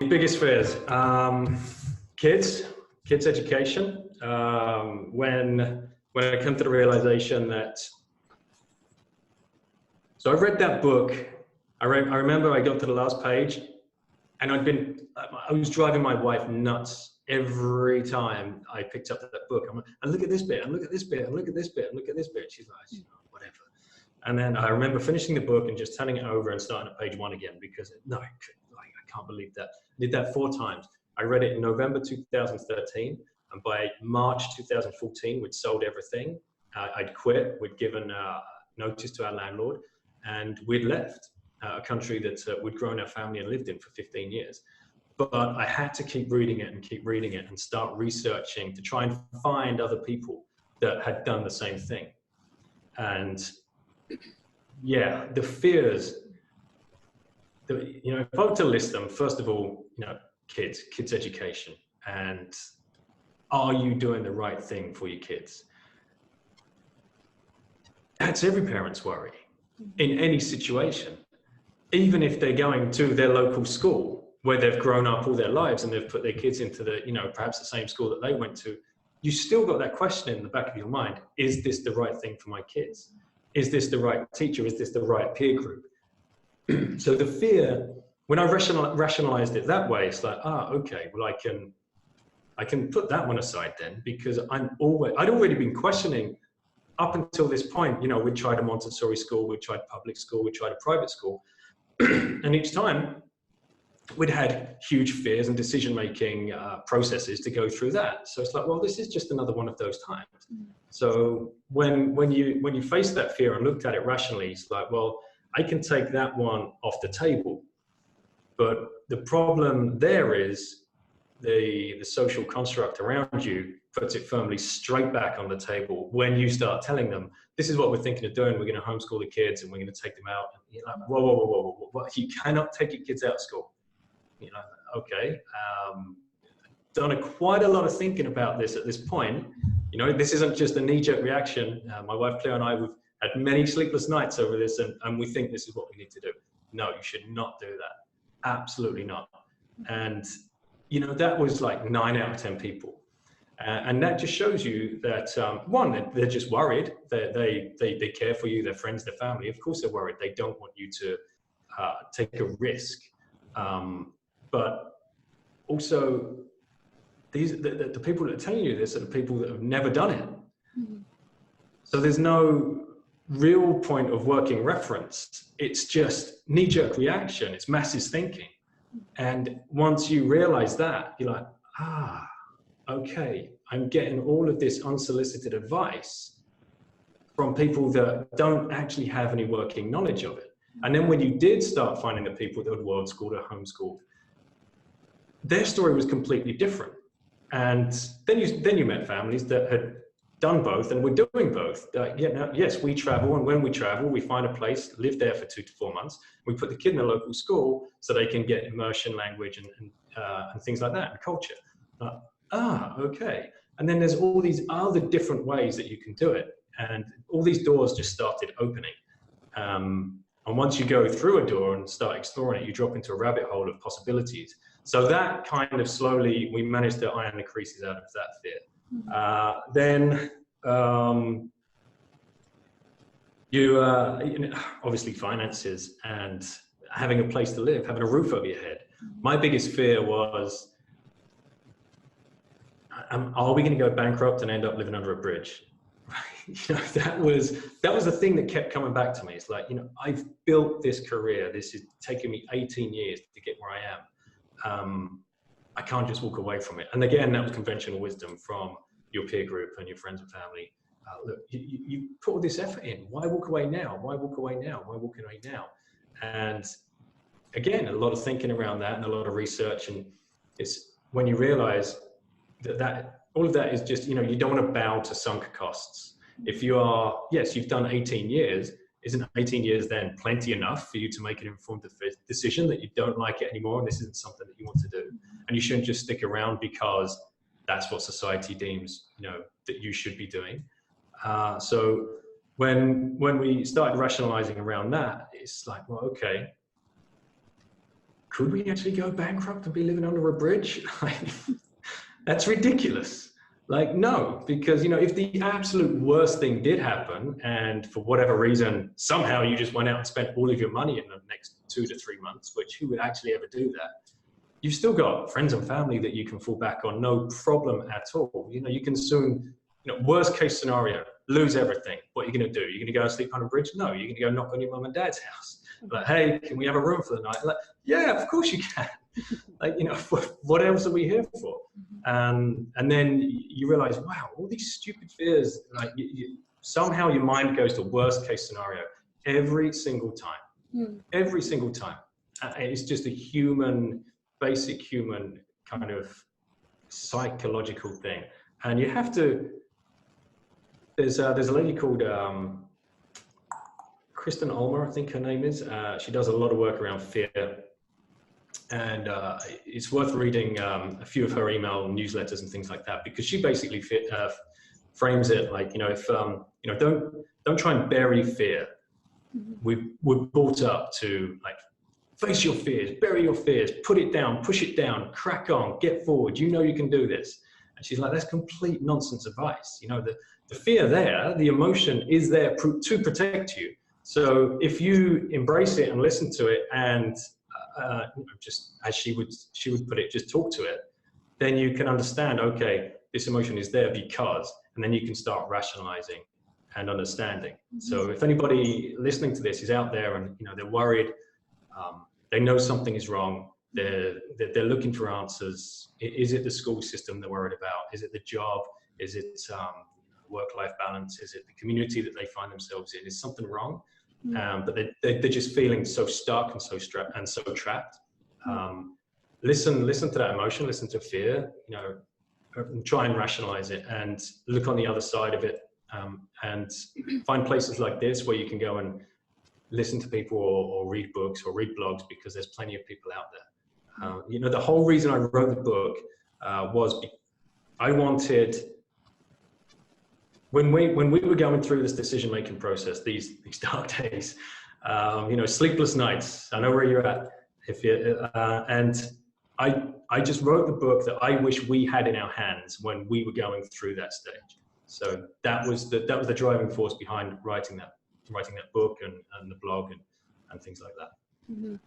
Biggest fears, kids education. When I come to the realization that, so I read that book. I remember I got to the last page, and I was driving my wife nuts every time I picked up that book. I'm like, and look at this bit, and look at this bit, and look at this bit, and look at this bit. She's like, whatever. And then I remember finishing the book and just turning it over and starting at page 1 again, because I can't believe that. I did that 4 times. I read it in November 2013, and by March 2014, we'd sold everything. I'd quit. We'd given notice to our landlord, and we'd left a country that we'd grown our family and lived in for 15 years. But I had to keep reading it and start researching to try and find other people that had done the same thing. And yeah, the fears, if I were to list them, first of all, kids education, and are you doing the right thing for your kids? That's every parent's worry in any situation. Even if they're going to their local school where they've grown up all their lives and they've put their kids into perhaps the same school that they went to, you still got that question in the back of your mind: is this the right thing for my kids? Is this the right teacher? Is this the right peer group? So the fear, when I rationalized it that way, it's like, okay, well, I can put that one aside then, because I'd already been questioning up until this point. We tried a Montessori school, we tried public school, we tried a private school. And each time we'd had huge fears and decision-making processes to go through that. So it's like, well, this is just another one of those times. So when you face that fear and looked at it rationally, it's like, well, I can take that one off the table. But the problem there is the social construct around you puts it firmly straight back on the table when you start telling them, this is what we're thinking of doing. We're going to homeschool the kids and we're going to take them out. And you're like, whoa. You cannot take your kids out of school. Okay. Done quite a lot of thinking about this at this point. This isn't just a knee-jerk reaction. My wife Claire and I, we've had many sleepless nights over this, and we think this is what we need to do. No, you should not do that. Absolutely not. And that was like 9 out of 10 people. And that just shows you that, one, they're just worried. They care for you, their friends, their family. Of course they're worried. They don't want you to take a risk. But also, the people that are telling you this are the people that have never done it. Mm-hmm. So there's no real point of working reference. It's just knee-jerk reaction. It's masses thinking. And once you realize that, you're like, okay, I'm getting all of this unsolicited advice from people that don't actually have any working knowledge of it. And then when you did start finding the people that had world schooled or homeschooled, their story was completely different. And then you met families that had done both and were doing both. Yes, we travel, and when we travel, we find a place, live there for 2 to 4 months. We put the kid in a local school so they can get immersion, language, and things like that, and culture. Okay. And then there's all these other different ways that you can do it, and all these doors just started opening. And once you go through a door and start exploring it, you drop into a rabbit hole of possibilities. So that kind of slowly, we managed to iron the creases out of that fear. Then obviously finances and having a place to live, having a roof over your head. My biggest fear was, are we going to go bankrupt and end up living under a bridge? That was the thing that kept coming back to me. It's like, I've built this career. This is taking me 18 years to get where I am. I can't just walk away from it. And again, that was conventional wisdom from your peer group and your friends and family. Look, you put all this effort in. Why walk away now? Why walk away now? Why walk away now? And again, a lot of thinking around that and a lot of research. And it's when you realize that all of that is just, you don't want to bow to sunk costs. If you are, yes, you've done 18 years, isn't 18 years then plenty enough for you to make an informed decision that you don't like it anymore and this isn't something that you want to do? And you shouldn't just stick around because that's what society deems, that you should be doing. So when we started rationalizing around that, it's like, well, okay, could we actually go bankrupt and be living under a bridge? That's ridiculous. Like, no, because, you know, if the absolute worst thing did happen and for whatever reason, somehow you just went out and spent all of your money in the next 2 to 3 months, which who would actually ever do that? You've still got friends and family that you can fall back on, no problem at all. You know, you can soon, you know, worst case scenario, lose everything. What are you going to do? You're going to go and sleep on a bridge? No, you're going to go knock on your mum and dad's house. Like, hey, can we have a room for the night? Like, yeah, of course you can. Like, you know, what else are we here for? And then you realize, wow, all these stupid fears, like somehow your mind goes to worst case scenario every single time. Every single time. It's just a basic human kind of psychological thing. And you have to, there's a lady called Kristen Ulmer, I think her name is. She does a lot of work around fear. And it's worth reading a few of her email newsletters and things like that, because she basically frames it like, you know, if, you know, don't try and bury fear. We're brought up to like, face your fears, bury your fears, put it down, push it down, crack on, get forward. You know you can do this. And she's like, that's complete nonsense advice. You know, the fear there, the emotion is there to protect you. So if you embrace it and listen to it and just as she would put it, just talk to it, then you can understand, okay, this emotion is there because, and then you can start rationalizing and understanding. So if anybody listening to this is out there and, you know, they're worried, they know something is wrong, they're looking for answers. Is it the school system they're worried about? Is it the job? Is it work-life balance? Is it the community that they find themselves in? Is something wrong? But they're just feeling so stuck and so trapped. Listen to that emotion, listen to fear, you know, try and rationalize it and look on the other side of it, and find places like this where you can go and listen to people or read books or read blogs, because there's plenty of people out there. You know, the whole reason I wrote the book was I wanted, when we were going through this decision-making process, these dark days, you know, sleepless nights, I know where you're at, and I just wrote the book that I wish we had in our hands when we were going through that stage. So that was the driving force behind writing that book and the blog and things like that.